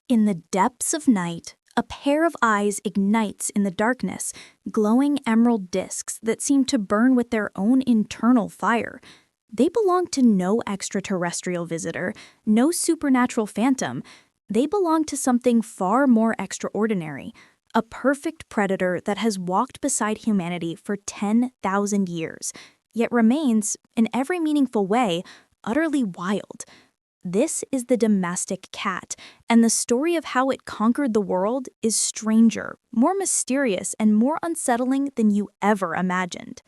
In the depths of night, a pair of eyes ignites in the darkness, glowing emerald discs that seem to burn with their own internal fire. They belong to no extraterrestrial visitor, no supernatural phantom. They belong to something far more extraordinary, a perfect predator that has walked beside humanity for 10,000 years, yet remains, in every meaningful way, utterly wild. This is the domestic cat, and the story of how it conquered the world is stranger, more mysterious, and more unsettling than you ever imagined.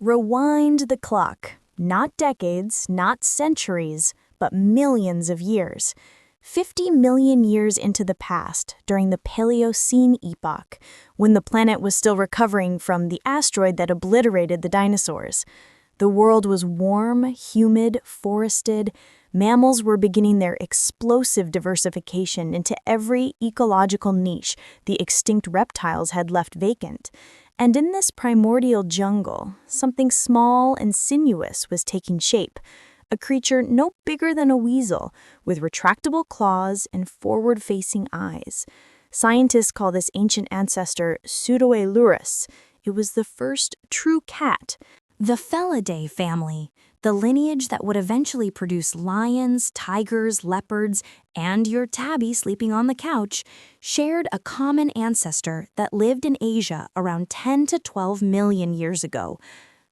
Rewind the clock. Not decades, not centuries, but millions of years. 50 million years into the past, during the Paleocene epoch, when the planet was still recovering from the asteroid that obliterated the dinosaurs. The world was warm, humid, forested. Mammals were beginning their explosive diversification into every ecological niche the extinct reptiles had left vacant. And in this primordial jungle, something small and sinuous was taking shape, a creature no bigger than a weasel, with retractable claws and forward-facing eyes. Scientists call this ancient ancestor Pseudaelurus. It was the first true cat. The Felidae family, the lineage that would eventually produce lions, tigers, leopards, and your tabby sleeping on the couch, shared a common ancestor that lived in Asia around 10 to 12 million years ago.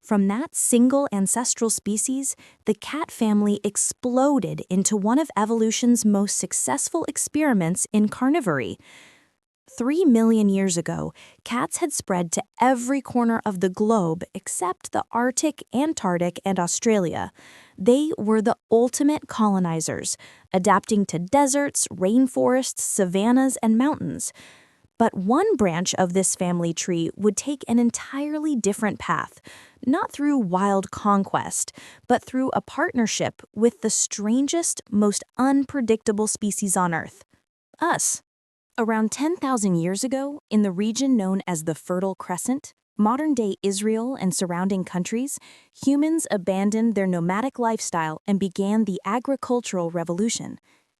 From that single ancestral species, the cat family exploded into one of evolution's most successful experiments in carnivory. 3 million years ago, cats had spread to every corner of the globe except the Arctic, Antarctic, and Australia. They were the ultimate colonizers, adapting to deserts, rainforests, savannas, and mountains. But one branch of this family tree would take an entirely different path, not through wild conquest, but through a partnership with the strangest, most unpredictable species on Earth: us. Around 10,000 years ago, in the region known as the Fertile Crescent, modern-day Israel and surrounding countries, humans abandoned their nomadic lifestyle and began the agricultural revolution.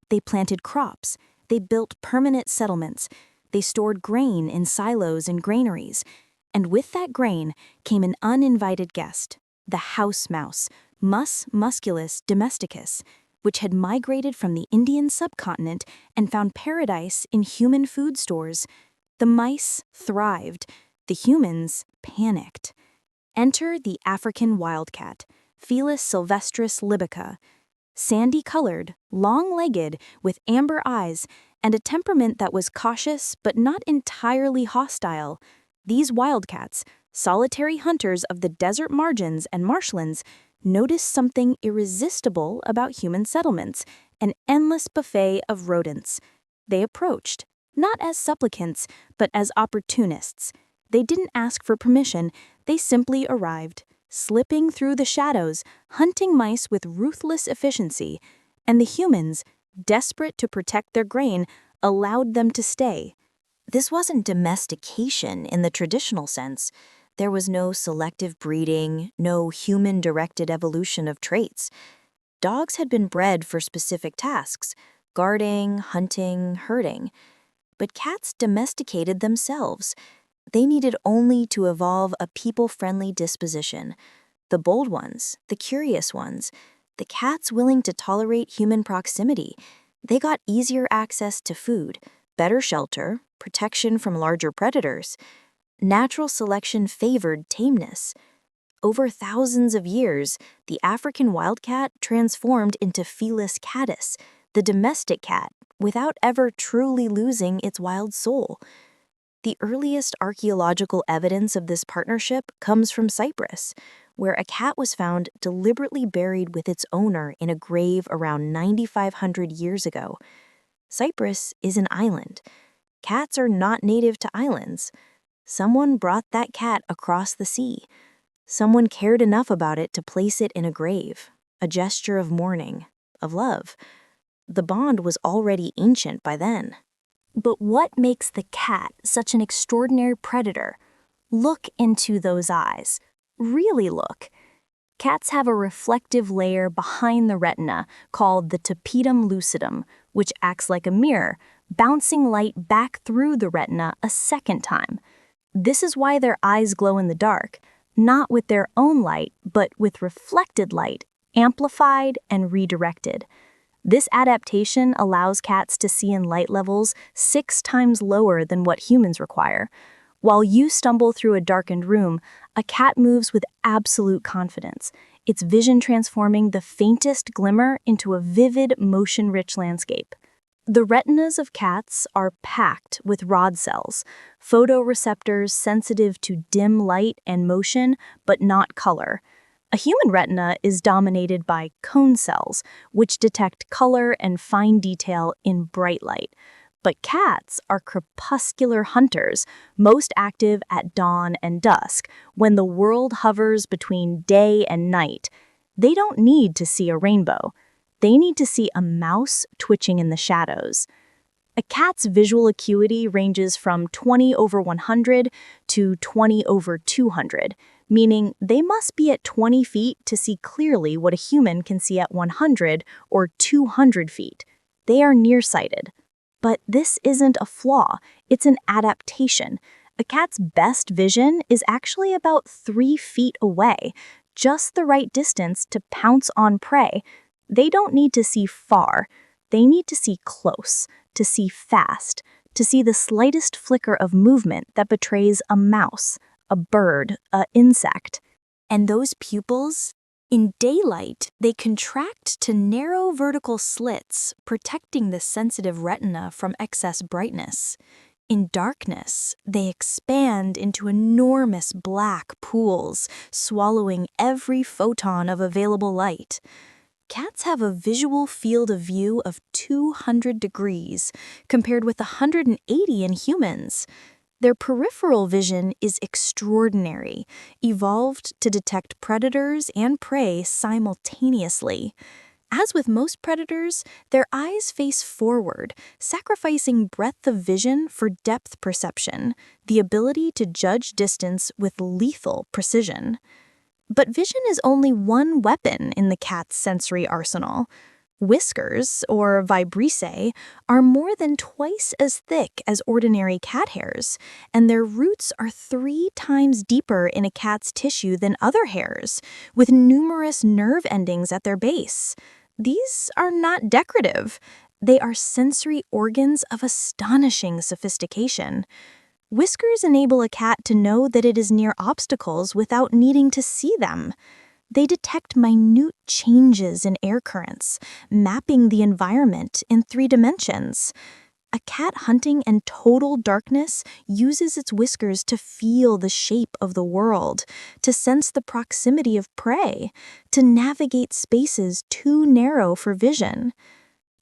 They planted crops, they built permanent settlements, they stored grain in silos and granaries, and with that grain came an uninvited guest, the house mouse, Mus musculus domesticus, which had migrated from the Indian subcontinent and found paradise in human food stores. The mice thrived, the humans panicked. Enter the African wildcat, Felis silvestris lybica. Sandy-colored, long-legged, with amber eyes, and a temperament that was cautious but not entirely hostile. These wildcats, solitary hunters of the desert margins and marshlands, noticed something irresistible about human settlements, an endless buffet of rodents. They approached, not as supplicants, but as opportunists. They didn't ask for permission, they simply arrived, slipping through the shadows, hunting mice with ruthless efficiency, and the humans, desperate to protect their grain, allowed them to stay. This wasn't domestication in the traditional sense. There was no selective breeding, no human-directed evolution of traits. Dogs had been bred for specific tasks: guarding, hunting, herding. But cats domesticated themselves. They needed only to evolve a people-friendly disposition. The bold ones, the curious ones, the cats willing to tolerate human proximity. They got easier access to food, better shelter, protection from larger predators. Natural selection favored tameness. Over thousands of years, the African wildcat transformed into Felis catus, the domestic cat, without ever truly losing its wild soul. The earliest archaeological evidence of this partnership comes from Cyprus, where a cat was found deliberately buried with its owner in a grave around 9,500 years ago. Cyprus is an island. Cats are not native to islands. Someone brought that cat across the sea. Someone cared enough about it to place it in a grave, a gesture of mourning, of love. The bond was already ancient by then. But what makes the cat such an extraordinary predator? Look into those eyes. Really look. Cats have a reflective layer behind the retina called the tapetum lucidum, which acts like a mirror, bouncing light back through the retina a second time. This is why their eyes glow in the dark, not with their own light, but with reflected light, amplified and redirected. This adaptation allows cats to see in light levels 6 times lower than what humans require. While you stumble through a darkened room, a cat moves with absolute confidence, its vision transforming the faintest glimmer into a vivid, motion-rich landscape. The retinas of cats are packed with rod cells, photoreceptors sensitive to dim light and motion, but not color. A human retina is dominated by cone cells, which detect color and fine detail in bright light. But cats are crepuscular hunters, most active at dawn and dusk, when the world hovers between day and night. They don't need to see a rainbow. They need to see a mouse twitching in the shadows. A cat's visual acuity ranges from 20/100 to 20/200, meaning they must be at 20 feet to see clearly what a human can see at 100 or 200 feet. They are nearsighted. But this isn't a flaw, it's an adaptation. A cat's best vision is actually about 3 feet away, just the right distance to pounce on prey. They don't need to see far, they need to see close, to see fast, to see the slightest flicker of movement that betrays a mouse, a bird, an insect. And those pupils? In daylight, they contract to narrow vertical slits, protecting the sensitive retina from excess brightness. In darkness, they expand into enormous black pools, swallowing every photon of available light. Cats have a visual field of view of 200 degrees, compared with 180 in humans. Their peripheral vision is extraordinary, evolved to detect predators and prey simultaneously. As with most predators, their eyes face forward, sacrificing breadth of vision for depth perception, the ability to judge distance with lethal precision. But vision is only one weapon in the cat's sensory arsenal. Whiskers, or vibrissae, are more than twice as thick as ordinary cat hairs, and their roots are 3 times deeper in a cat's tissue than other hairs, with numerous nerve endings at their base. These are not decorative. They are sensory organs of astonishing sophistication. Whiskers enable a cat to know that it is near obstacles without needing to see them. They detect minute changes in air currents, mapping the environment in 3 dimensions. A cat hunting in total darkness uses its whiskers to feel the shape of the world, to sense the proximity of prey, to navigate spaces too narrow for vision.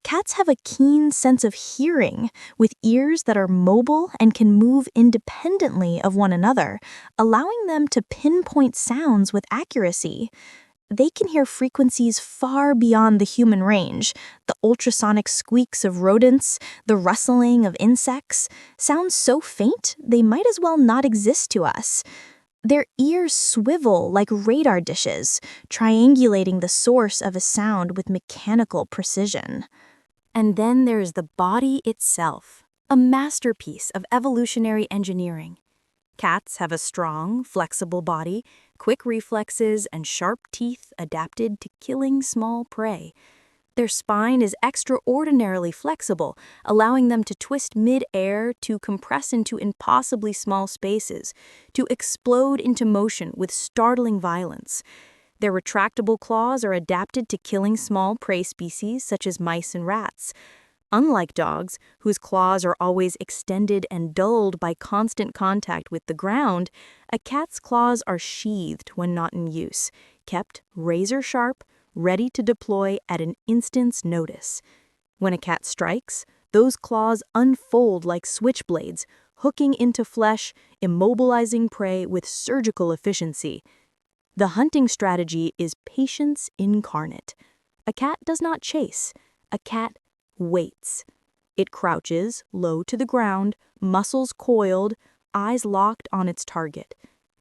Cats have a keen sense of hearing, with ears that are mobile and can move independently of one another, allowing them to pinpoint sounds with accuracy. They can hear frequencies far beyond the human range, the ultrasonic squeaks of rodents, the rustling of insects, sounds so faint they might as well not exist to us. Their ears swivel like radar dishes, triangulating the source of a sound with mechanical precision. And then there is the body itself, a masterpiece of evolutionary engineering. Cats have a strong, flexible body, quick reflexes, and sharp teeth adapted to killing small prey. Their spine is extraordinarily flexible, allowing them to twist mid-air, to compress into impossibly small spaces, to explode into motion with startling violence. Their retractable claws are adapted to killing small prey species such as mice and rats. Unlike dogs, whose claws are always extended and dulled by constant contact with the ground, a cat's claws are sheathed when not in use, kept razor-sharp, ready to deploy at an instant's notice. When a cat strikes, those claws unfold like switchblades, hooking into flesh, immobilizing prey with surgical efficiency. The hunting strategy is patience incarnate. A cat does not chase. A cat waits. It crouches, low to the ground, muscles coiled, eyes locked on its target.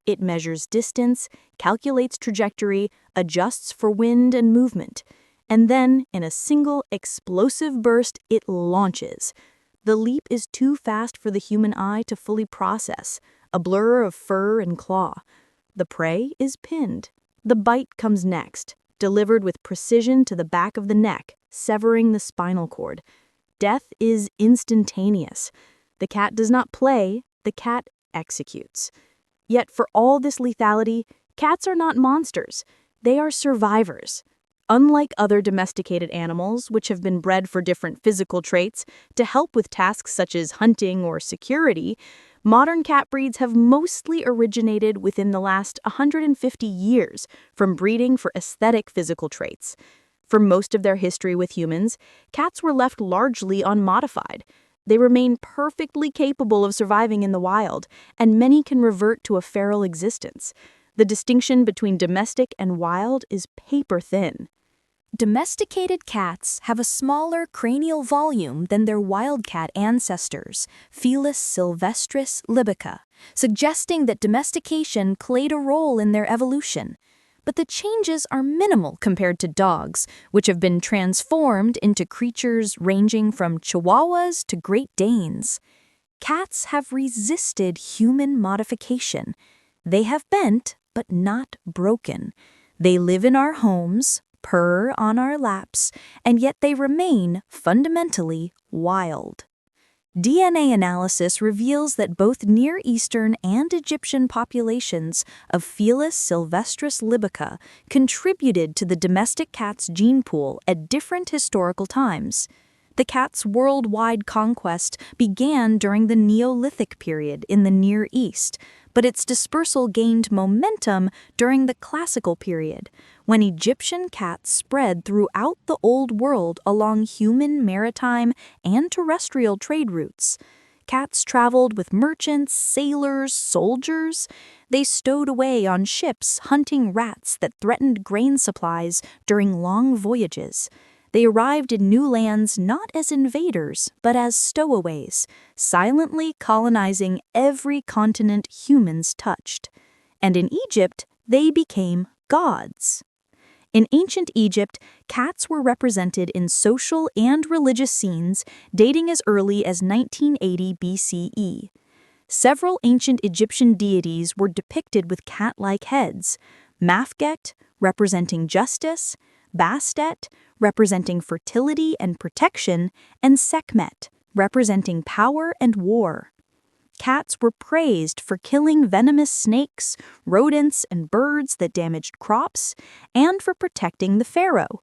It measures distance, calculates trajectory, adjusts for wind and movement. And then, in a single explosive burst, it launches. The leap is too fast for the human eye to fully process, a blur of fur and claw. The prey is pinned. The bite comes next, delivered with precision to the back of the neck, severing the spinal cord. Death is instantaneous. The cat does not play, the cat executes. Yet for all this lethality, cats are not monsters. They are survivors. Unlike other domesticated animals, which have been bred for different physical traits to help with tasks such as hunting or security, modern cat breeds have mostly originated within the last 150 years from breeding for aesthetic physical traits. For most of their history with humans, cats were left largely unmodified. They remain perfectly capable of surviving in the wild, and many can revert to a feral existence. The distinction between domestic and wild is paper thin. Domesticated cats have a smaller cranial volume than their wildcat ancestors, Felis silvestris lybica, suggesting that domestication played a role in their evolution. But the changes are minimal compared to dogs, which have been transformed into creatures ranging from chihuahuas to Great Danes. Cats have resisted human modification. They have bent, but not broken. They live in our homes, purr on our laps, and yet they remain fundamentally wild. DNA analysis reveals that both Near Eastern and Egyptian populations of Felis silvestris lybica contributed to the domestic cat's gene pool at different historical times. The cat's worldwide conquest began during the Neolithic period in the Near East, but its dispersal gained momentum during the Classical period, when Egyptian cats spread throughout the Old World along human maritime and terrestrial trade routes. Cats traveled with merchants, sailors, soldiers. They stowed away on ships hunting rats that threatened grain supplies during long voyages. They arrived in new lands not as invaders, but as stowaways, silently colonizing every continent humans touched. And in Egypt, they became gods. In ancient Egypt, cats were represented in social and religious scenes dating as early as 1980 BCE. Several ancient Egyptian deities were depicted with cat-like heads: Mafget, representing justice; Bastet, representing fertility and protection; and Sekhmet, representing power and war. Cats were praised for killing venomous snakes, rodents, and birds that damaged crops, and for protecting the pharaoh.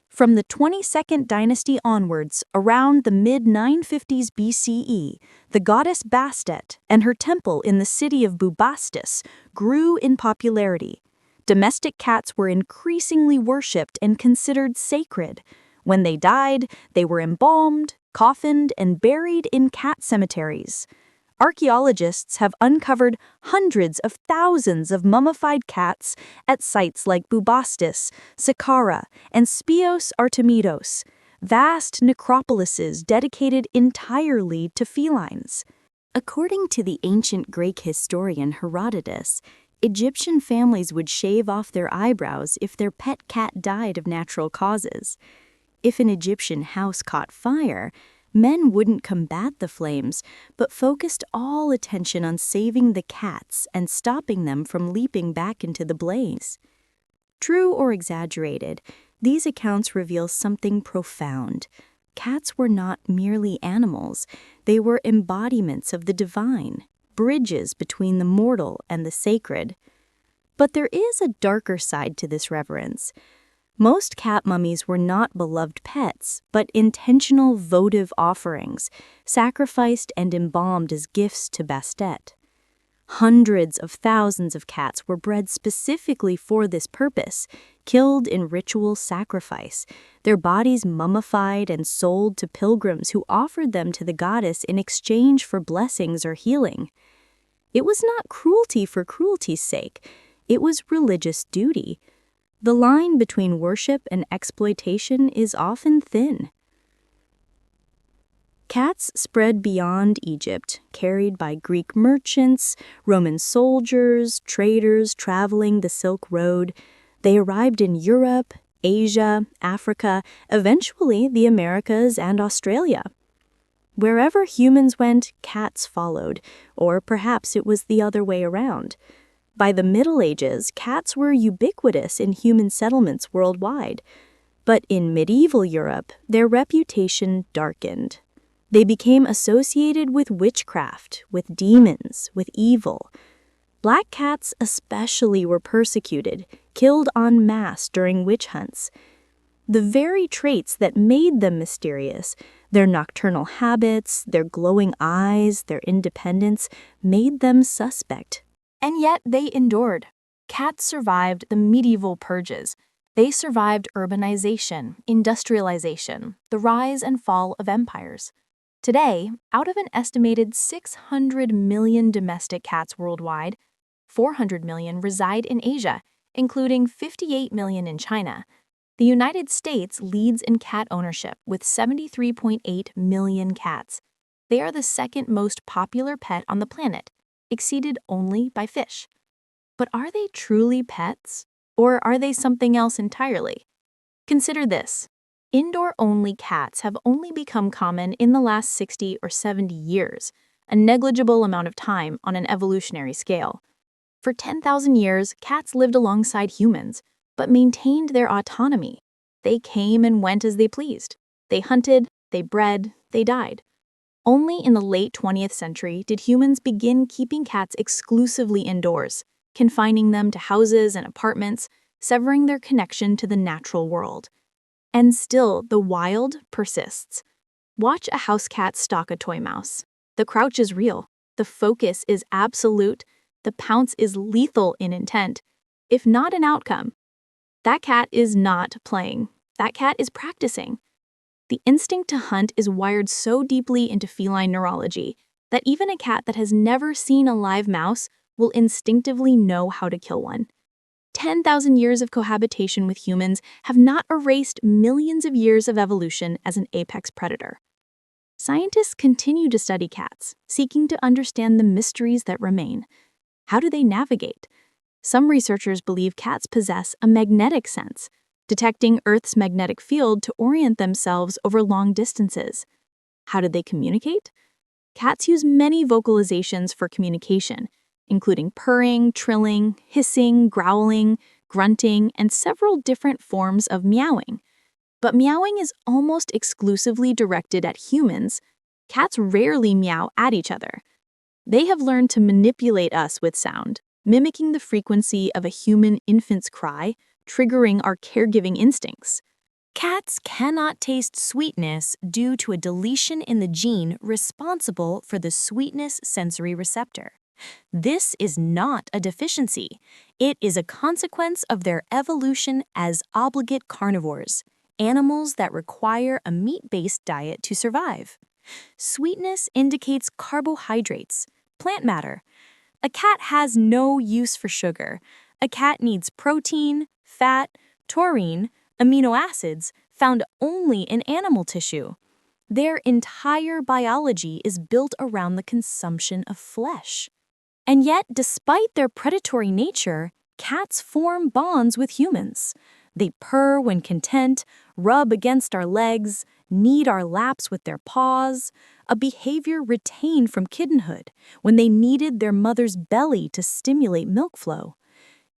From the 22nd dynasty onwards, around the mid-950s BCE, the goddess Bastet and her temple in the city of Bubastis grew in popularity. Domestic cats were increasingly worshipped and considered sacred. When they died, they were embalmed, coffined, and buried in cat cemeteries. Archaeologists have uncovered hundreds of thousands of mummified cats at sites like Bubastis, Saqqara, and Spios Artemidos, vast necropolises dedicated entirely to felines. According to the ancient Greek historian Herodotus, Egyptian families would shave off their eyebrows if their pet cat died of natural causes. If an Egyptian house caught fire, men wouldn't combat the flames, but focused all attention on saving the cats and stopping them from leaping back into the blaze. True or exaggerated, these accounts reveal something profound. Cats were not merely animals, they were embodiments of the divine, bridges between the mortal and the sacred. But there is a darker side to this reverence. Most cat mummies were not beloved pets, but intentional votive offerings, sacrificed and embalmed as gifts to Bastet. Hundreds of thousands of cats were bred specifically for this purpose, killed in ritual sacrifice, their bodies mummified and sold to pilgrims who offered them to the goddess in exchange for blessings or healing. It was not cruelty for cruelty's sake, it was religious duty. The line between worship and exploitation is often thin. Cats spread beyond Egypt, carried by Greek merchants, Roman soldiers, traders traveling the Silk Road. They arrived in Europe, Asia, Africa, eventually the Americas and Australia. Wherever humans went, cats followed, or perhaps it was the other way around. By the Middle Ages, cats were ubiquitous in human settlements worldwide. But in medieval Europe, their reputation darkened. They became associated with witchcraft, with demons, with evil. Black cats especially were persecuted, killed en masse during witch hunts. The very traits that made them mysterious, their nocturnal habits, their glowing eyes, their independence, made them suspect. And yet they endured. Cats survived the medieval purges. They survived urbanization, industrialization, the rise and fall of empires. Today, out of an estimated 600 million domestic cats worldwide, 400 million reside in Asia, including 58 million in China. The United States leads in cat ownership with 73.8 million cats. They are the second most popular pet on the planet, exceeded only by fish. But are they truly pets? Or are they something else entirely? Consider this. Indoor-only cats have only become common in the last 60 or 70 years, a negligible amount of time on an evolutionary scale. For 10,000 years, cats lived alongside humans, but maintained their autonomy. They came and went as they pleased. They hunted, they bred, they died. Only in the late 20th century did humans begin keeping cats exclusively indoors, confining them to houses and apartments, severing their connection to the natural world. And still, the wild persists. Watch a house cat stalk a toy mouse. The crouch is real. The focus is absolute. The pounce is lethal in intent, if not an outcome. That cat is not playing. That cat is practicing. The instinct to hunt is wired so deeply into feline neurology that even a cat that has never seen a live mouse will instinctively know how to kill one. 10,000 years of cohabitation with humans have not erased millions of years of evolution as an apex predator. Scientists continue to study cats, seeking to understand the mysteries that remain. How do they navigate? Some researchers believe cats possess a magnetic sense, detecting Earth's magnetic field to orient themselves over long distances. How do they communicate? Cats use many vocalizations for communication, including purring, trilling, hissing, growling, grunting, and several different forms of meowing. But meowing is almost exclusively directed at humans. Cats rarely meow at each other. They have learned to manipulate us with sound, mimicking the frequency of a human infant's cry, triggering our caregiving instincts. Cats cannot taste sweetness due to a deletion in the gene responsible for the sweetness sensory receptor. This is not a deficiency. It is a consequence of their evolution as obligate carnivores, animals that require a meat-based diet to survive. Sweetness indicates carbohydrates, plant matter. A cat has no use for sugar. A cat needs protein, fat, taurine, amino acids found only in animal tissue. Their entire biology is built around the consumption of flesh. And yet, despite their predatory nature, cats form bonds with humans. They purr when content, rub against our legs, knead our laps with their paws, a behavior retained from kittenhood when they kneaded their mother's belly to stimulate milk flow.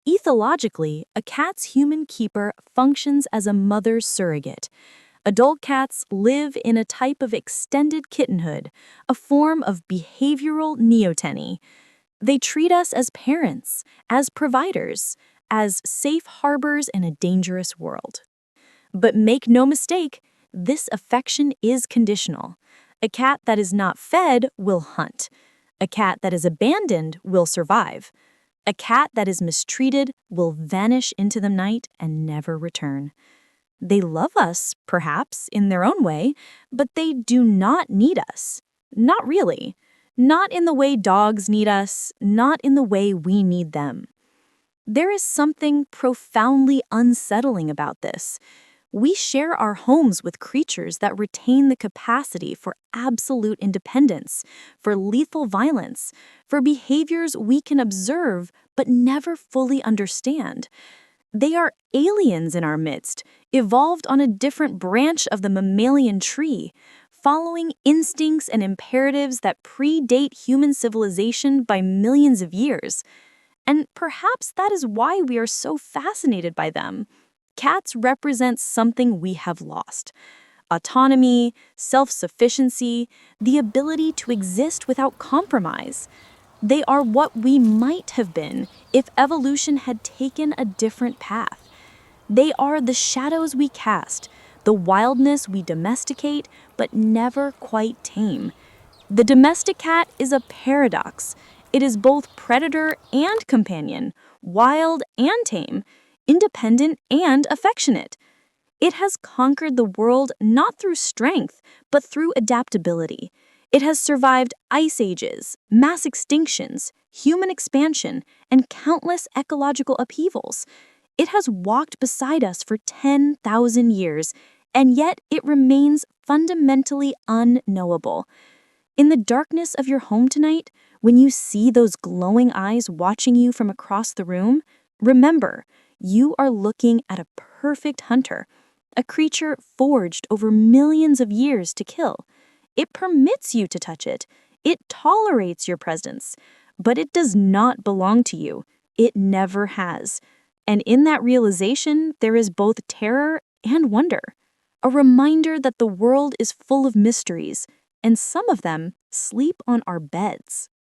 Ethologically, a cat's human keeper functions as a mother's surrogate. Adult cats live in a type of extended kittenhood, a form of behavioral neoteny. They treat us as parents, as providers, as safe harbors in a dangerous world. But make no mistake, this affection is conditional. A cat that is not fed will hunt. A cat that is abandoned will survive. A cat that is mistreated will vanish into the night and never return. They love us, perhaps, in their own way, but they do not need us. Not really. Not in the way dogs need us, not in the way we need them. There is something profoundly unsettling about this. We share our homes with creatures that retain the capacity for absolute independence, for lethal violence, for behaviors we can observe but never fully understand. They are aliens in our midst, evolved on a different branch of the mammalian tree, following instincts and imperatives that predate human civilization by millions of years. And perhaps that is why we are so fascinated by them. Cats represent something we have lost: autonomy, self-sufficiency, the ability to exist without compromise. They are what we might have been if evolution had taken a different path. They are the shadows we cast, the wildness we domesticate but never quite tame. The domestic cat is a paradox. It is both predator and companion, wild and tame, independent and affectionate. It has conquered the world not through strength, but through adaptability. It has survived ice ages, mass extinctions, human expansion, and countless ecological upheavals. It has walked beside us for 10,000 years, and yet it remains fundamentally unknowable. In the darkness of your home tonight, when you see those glowing eyes watching you from across the room, remember, you are looking at a perfect hunter, a creature forged over millions of years to kill. It permits you to touch it. It tolerates your presence. But it does not belong to you. It never has. And in that realization, there is both terror and wonder. A reminder that the world is full of mysteries, and some of them sleep on our beds.